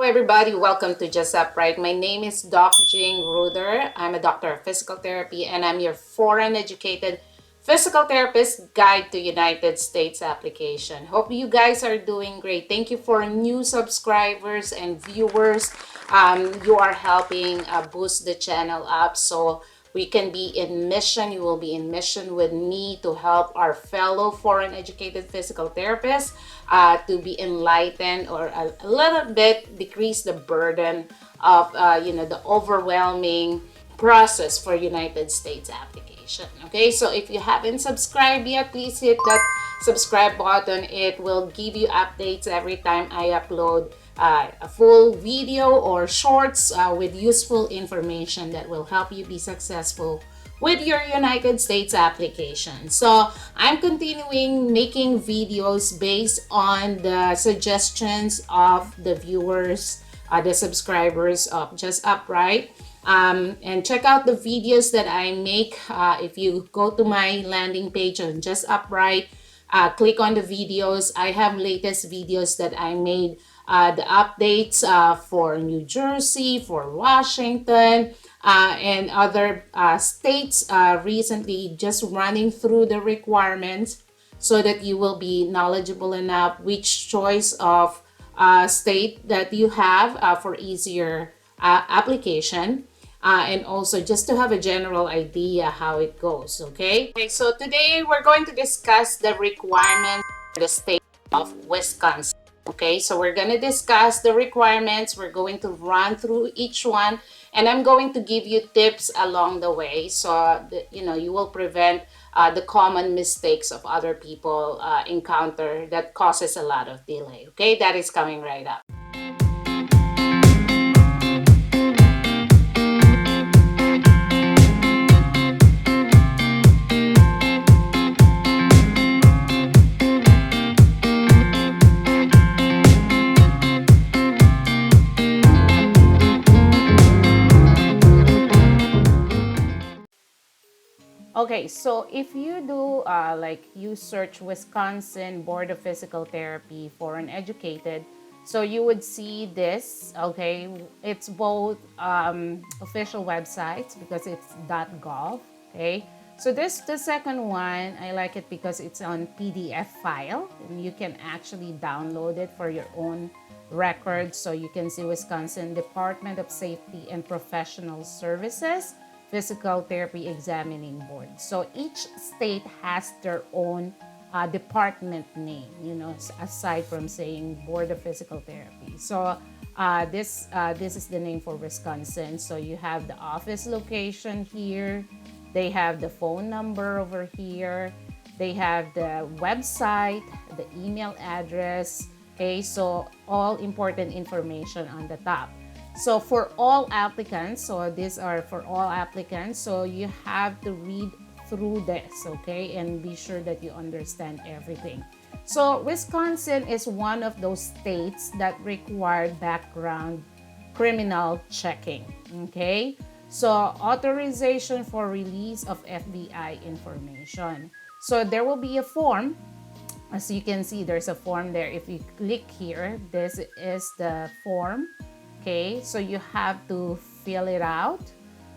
Hello everybody, welcome to Just Upright. My name is Doc Jing Ruder. I'm a doctor of physical therapy and I'm your foreign educated physical therapist guide to United States application. Hope you guys are doing great. Thank you for new subscribers and viewers. You are helping boost the channel up so we can be in mission. You will be in mission with me to help our fellow foreign educated physical therapists to be enlightened or a little bit decrease the burden of the overwhelming process for United States application. Okay, so if you haven't subscribed yet, please hit that subscribe button. It will give you updates every time I upload a full video or shorts with useful information that will help you be successful with your United States application. So I'm continuing making videos based on the suggestions of the viewers, the subscribers of Just Upright. And check out the videos that I make. If you go to my landing page on Just Upright, click on the videos. I have latest videos that I made, the updates for New Jersey, for Washington, and other states recently, just running through the requirements so that you will be knowledgeable enough which choice of state that you have for easier application. And also just to have a general idea how it goes. Okay, so today we're going to discuss the requirements for the state of Wisconsin. Okay, so we're going to discuss the requirements. We're going to run through each one, and I'm going to give you tips along the way so that you will prevent the common mistakes of other people encounter that causes a lot of delay. Okay, that is coming right up. Okay, so if you do like you search Wisconsin Board of Physical Therapy for an educated, so you would see this. Okay, it's both official websites because it's .gov. Okay, so the second one, I like it because it's on PDF file and you can actually download it for your own records. So you can see Wisconsin Department of Safety and Professional Services Physical Therapy Examining Board. So each state has their own department name, aside from saying Board of Physical Therapy. So this is the name for Wisconsin. So you have the office location here. They have the phone number over here. They have the website, the email address. Okay, so all important information on the top. So for all applicants, so these are for all applicants, so you have to read through this, okay, and be sure that you understand everything. So Wisconsin is one of those states that require background criminal checking, okay? So authorization for release of FBI information. So there will be a form. As you can see, there's a form there. If you click here, this is the form. Okay, so you have to fill it out.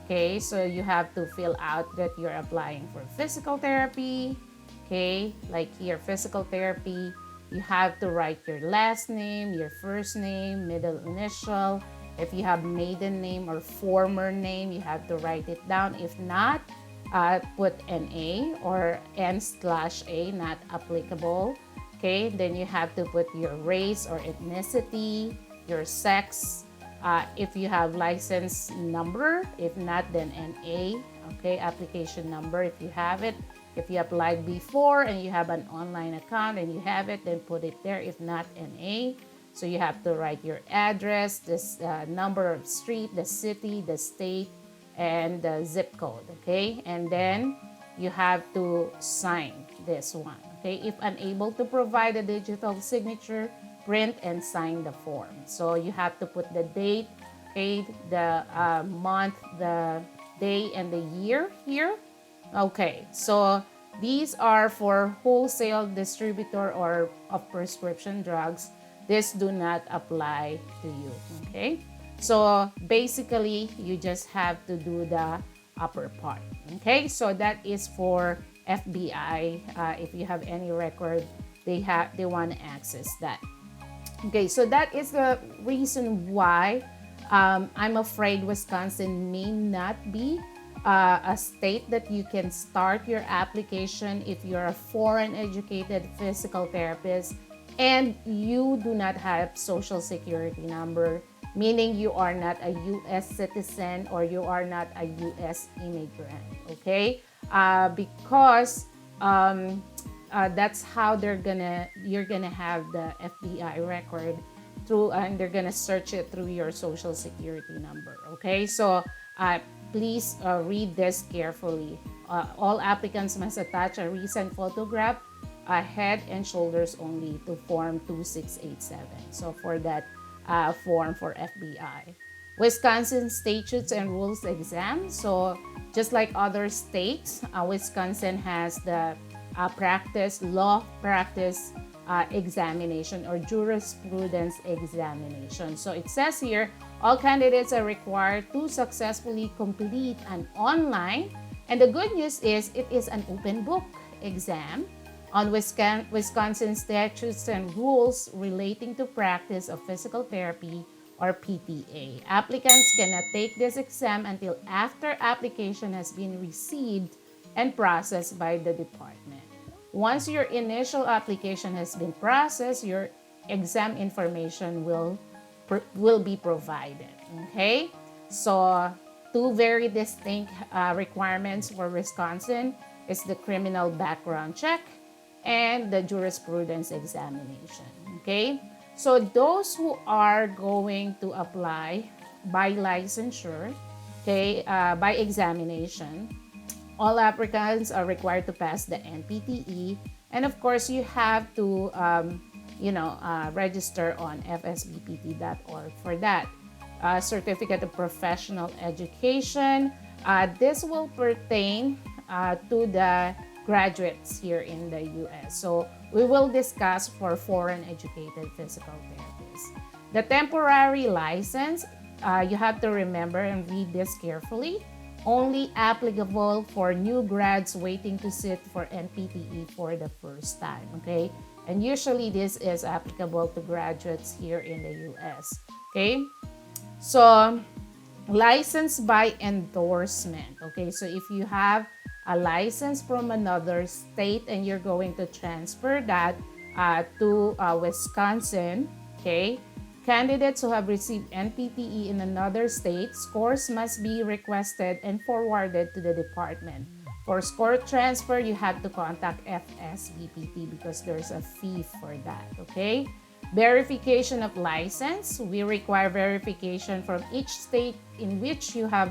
Okay, so you have to fill out that you're applying for physical therapy. Okay, like here, physical therapy. You have to write your last name, your first name, middle initial. If you have maiden name or former name, you have to write it down. If not, put NA or N/A, not applicable. Okay, then you have to put your race or ethnicity, your sex, if you have license number. If not, then NA. Okay, application number if you have it. If you applied before and you have an online account and you have it, then put it there. If not, NA. So you have to write your address, this number of street, the city, the state, and the zip code. Okay, and then you have to sign this one. Okay, if unable to provide a digital signature, print and sign the form. So you have to put the date, okay, the month, the day, and the year here. Okay, so these are for wholesale distributor or of prescription drugs. this do not apply to you. Okay, so basically you just have to do the upper part. Okay, so that is for FBI. If you have any record, they want to access that. Okay, so that is the reason why I'm afraid Wisconsin may not be a state that you can start your application if you're a foreign educated physical therapist and you do not have social security number, meaning you are not a US citizen or you are not a US immigrant. Okay, because that's how you're gonna have the FBI record through, and they're gonna search it through your social security number. Okay, so please read this carefully. All applicants must attach a recent photograph, head and shoulders only, to form 2687. So for that form for FBI. Wisconsin statutes and rules exam. So just like other states, Wisconsin has the law practice examination or jurisprudence examination. So it says here, all candidates are required to successfully complete an online, and the good news is it is an open book exam on Wisconsin statutes and rules relating to practice of physical therapy or PTA. Applicants cannot take this exam until after application has been received and processed by the department. Once your initial application has been processed, your exam information will be provided. Okay, so two very distinct requirements for Wisconsin is the criminal background check and the jurisprudence examination. Okay, so those who are going to apply by licensure, okay, by examination, all applicants are required to pass the NPTE, and of course you have to register on fsbpt.org for that. Certificate of Professional Education. This will pertain to the graduates here in the US. So we will discuss for foreign educated physical therapists. The temporary license, you have to remember and read this carefully, only applicable for new grads waiting to sit for NPTE for the first time, okay? And usually this is applicable to graduates here in the US, okay? So, license by endorsement, okay? So if you have a license from another state and you're going to transfer that to Wisconsin, okay? Candidates who have received NPTE in another state, scores must be requested and forwarded to the department. For score transfer, you have to contact FSBPT because there's a fee for that, okay? Verification of license. We require verification from each state in which you have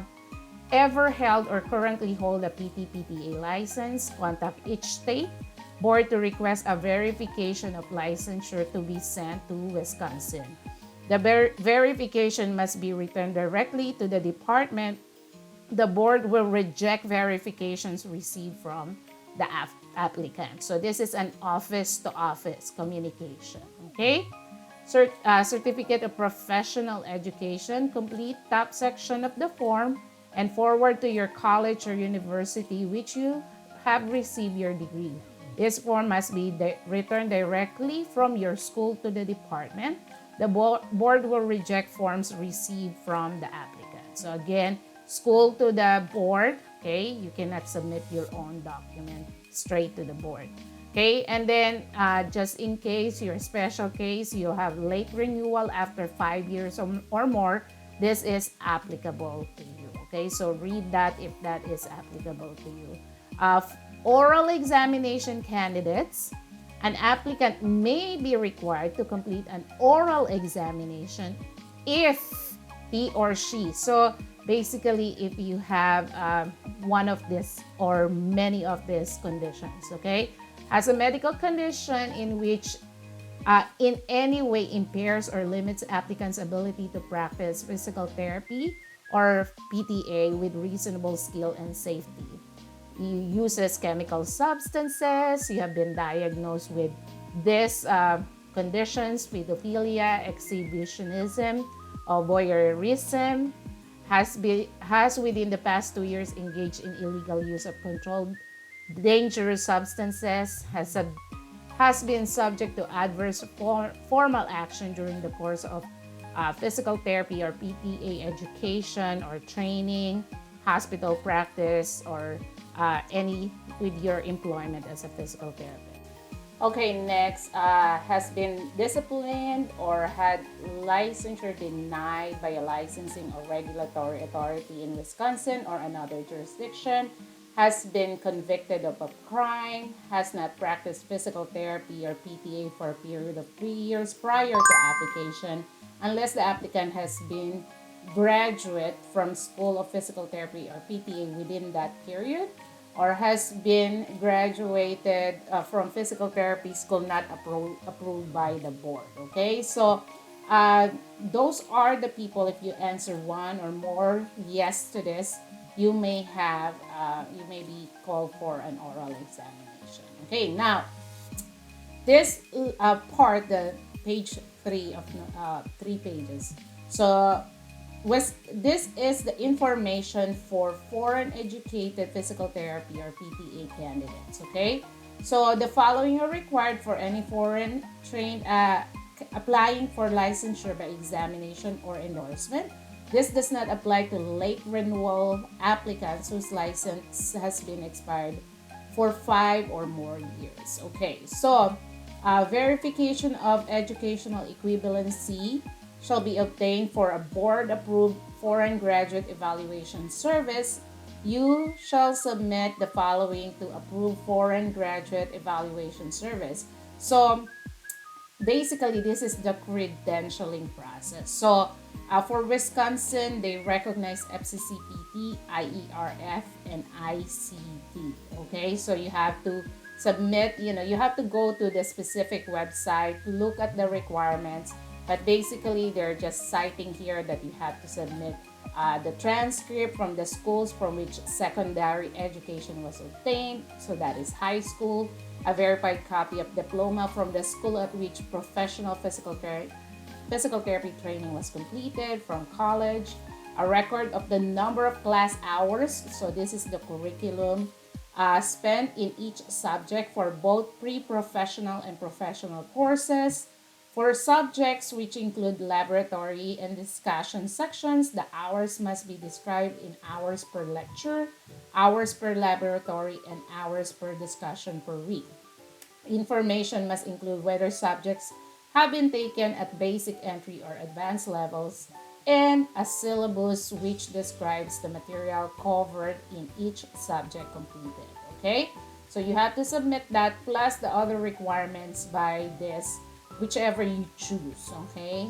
ever held or currently hold a PT/PTA license. Contact each state board to request a verification of licensure to be sent to Wisconsin. The verification must be returned directly to the department. The board will reject verifications received from the applicant. So this is an office-to-office communication, okay? Certificate of Professional Education. Complete top section of the form and forward to your college or university which you have received your degree. This form must be returned directly from your school to the department. The board will reject forms received from the applicant. So again, school to the board, okay? You cannot submit your own document straight to the board, okay? And then just in case, your special case, you have late renewal after 5 years or more, this is applicable to you, okay? So read that if that is applicable to you. Oral examination candidates. An applicant may be required to complete an oral examination if he or she, so basically if you have one of this or many of these conditions, okay, has a medical condition in which in any way impairs or limits applicant's ability to practice physical therapy or PTA with reasonable skill and safety. Uses chemical substances, you have been diagnosed with this conditions, pedophilia, exhibitionism, or voyeurism, has within the past 2 years engaged in illegal use of controlled dangerous substances, has been subject to adverse formal action during the course of physical therapy or PTA education or training, hospital practice, or any with your employment as a physical therapist. Okay, next, has been disciplined or had licensure denied by a licensing or regulatory authority in Wisconsin or another jurisdiction, has been convicted of a crime, has not practiced physical therapy or PTA for a period of 3 years prior to application, unless the applicant has been graduate from School of Physical Therapy or PTA within that period, or has been graduated from physical therapy school not approved by the board. Okay, so those are the people. If you answer one or more yes to this, you may be called for an oral examination. Okay, now this part, the page 3 of 3 pages. So this is the information for foreign educated physical therapy or PTA candidates. Okay, so the following are required for any foreign trained applying for licensure by examination or endorsement. This does not apply to late renewal applicants whose license has been expired for 5 or more years. Okay, so verification of educational equivalency shall be obtained for a board-approved foreign graduate evaluation service. You shall submit the following to approve foreign graduate evaluation service. So basically, this is the credentialing process. So for Wisconsin, they recognize FCCPT, IERF, and ICT. Okay, so you have to submit, you have to go to the specific website, look at the requirements, but basically they're just citing here that you have to submit the transcript from the schools from which secondary education was obtained, so that is high school, a verified copy of diploma from the school at which professional physical therapy training was completed from college, a record of the number of class hours, so this is the curriculum spent in each subject for both pre-professional and professional courses. For subjects which include laboratory and discussion sections, the hours must be described in hours per lecture, hours per laboratory, and hours per discussion per week. Information must include whether subjects have been taken at basic entry or advanced levels, and a syllabus which describes the material covered in each subject completed. Okay? So you have to submit that plus the other requirements by this, whichever you choose, okay,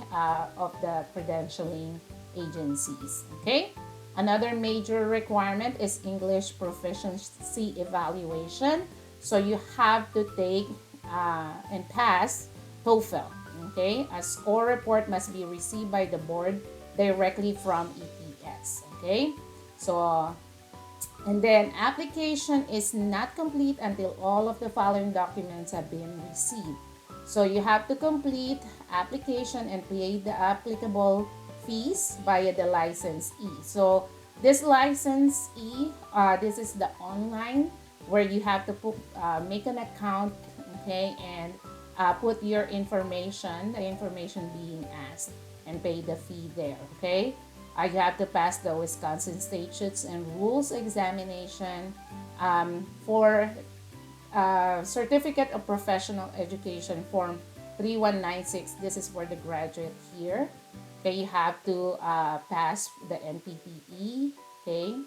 of the credentialing agencies. Okay? Another major requirement is English proficiency evaluation. So you have to take and pass TOEFL. Okay? A score report must be received by the board directly from EPS. Okay? So, and then application is not complete until all of the following documents have been received. So you have to complete application and pay the applicable fees via the licensee. So this licensee, this is the online where you have to make an account, okay, and put your information, the information being asked, and pay the fee there, okay. You have to pass the Wisconsin Statutes and Rules examination for Certificate of Professional Education Form 3196. This is for the graduate here. Okay, you have to pass the NPTE. Okay,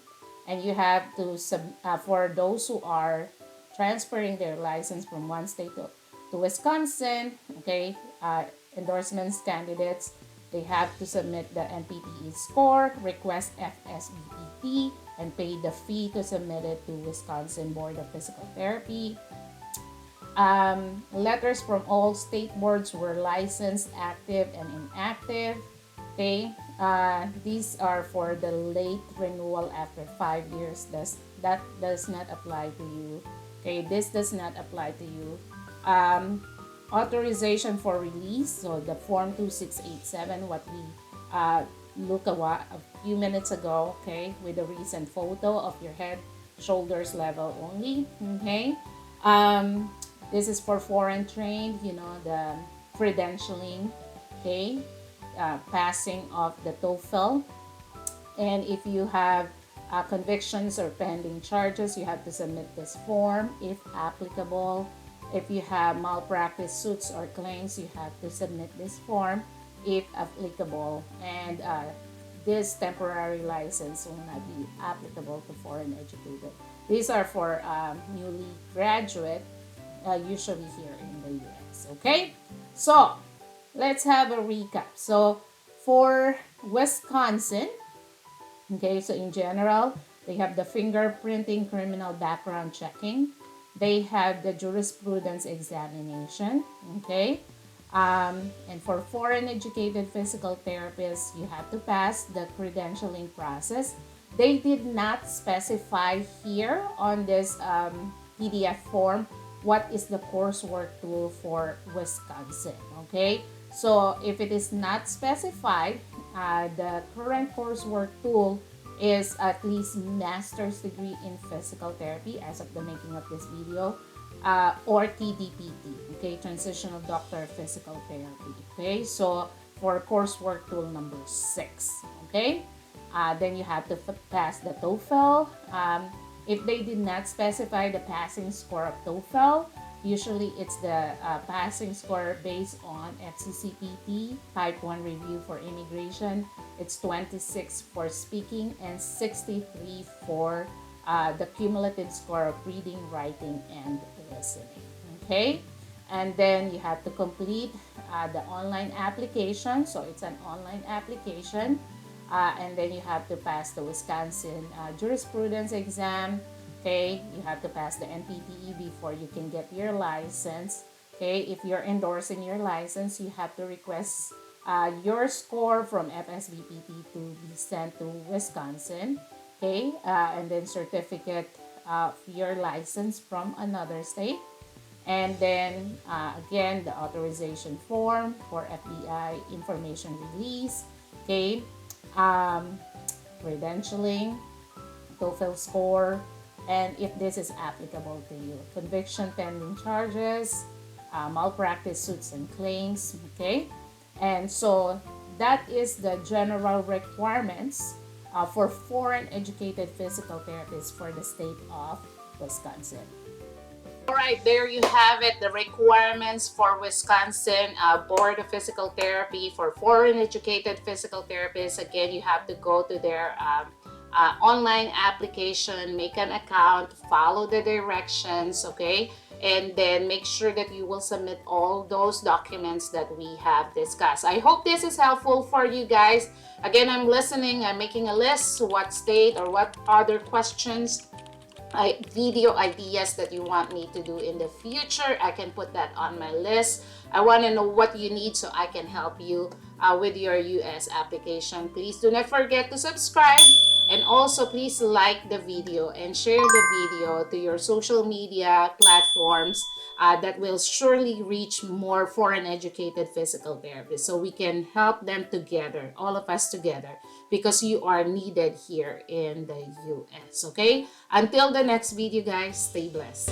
and you have to for those who are transferring their license from one state to Wisconsin. Okay, endorsements candidates, they have to submit the NPTE score, request FSBT, and pay the fee to submit it to Wisconsin Board of Physical Therapy. Letters from all state boards were licensed, active, and inactive. Okay, these are for the late renewal after 5 years. That does not apply to you. Okay, this does not apply to you. authorization for release, so the form 2687, what we uh, look a few minutes ago, okay, with a recent photo of your head, shoulders level only, okay. um, this is for foreign trained, you know, the credentialing, okay, passing of the TOEFL. And if you have convictions or pending charges, you have to submit this form if applicable. If you have malpractice suits or claims, you have to submit this form if applicable. And this temporary license will not be applicable to foreign educated. These are for newly graduate, usually here in the US. Okay, so let's have a recap. So for Wisconsin, okay, so in general, they have the fingerprinting criminal background checking. They have the jurisprudence examination. Okay. And for foreign educated physical therapists, you have to pass the credentialing process. They did not specify here on this PDF form what is the coursework tool for Wisconsin. Okay. So if it is not specified, the current coursework tool is at least master's degree in physical therapy as of the making of this video, or TDPT, okay, transitional doctor of physical therapy. Okay, so for coursework tool number 6, okay, then you have to pass the TOEFL. If they did not specify the passing score of TOEFL, usually it's the passing score based on FCCPT Type 1 review for immigration. It's 26 for speaking and 63 for the cumulative score of reading, writing, and listening. Okay, and then you have to complete the online application. So it's an online application. And then you have to pass the Wisconsin jurisprudence exam. Okay, you have to pass the NPTE before you can get your license. Okay, if you're endorsing your license, you have to request your score from FSBPT to be sent to Wisconsin. Okay, and then certificate of your license from another state. And then again, the authorization form for FBI information release. Okay, um, credentialing, TOEFL score, and if this is applicable to you. Conviction pending charges, malpractice suits and claims, okay? And so that is the general requirements for foreign educated physical therapists for the state of Wisconsin. All right, there you have it, the requirements for Wisconsin Board of Physical Therapy for foreign educated physical therapists. Again, you have to go to their online application, make an account, follow the directions, okay? And then make sure that you will submit all those documents that we have discussed. I hope this is helpful for you guys. Again, I'm listening, I'm making a list, what state or what other questions, video ideas that you want me to do in the future. I can put that on my list. I want to know what you need so I can help you with your US application. Please do not forget to subscribe, and also please like the video and share the video to your social media platforms that will surely reach more foreign educated physical therapists so we can help them together, all of us together, because you are needed here in the US. Okay, until the next video, guys, stay blessed.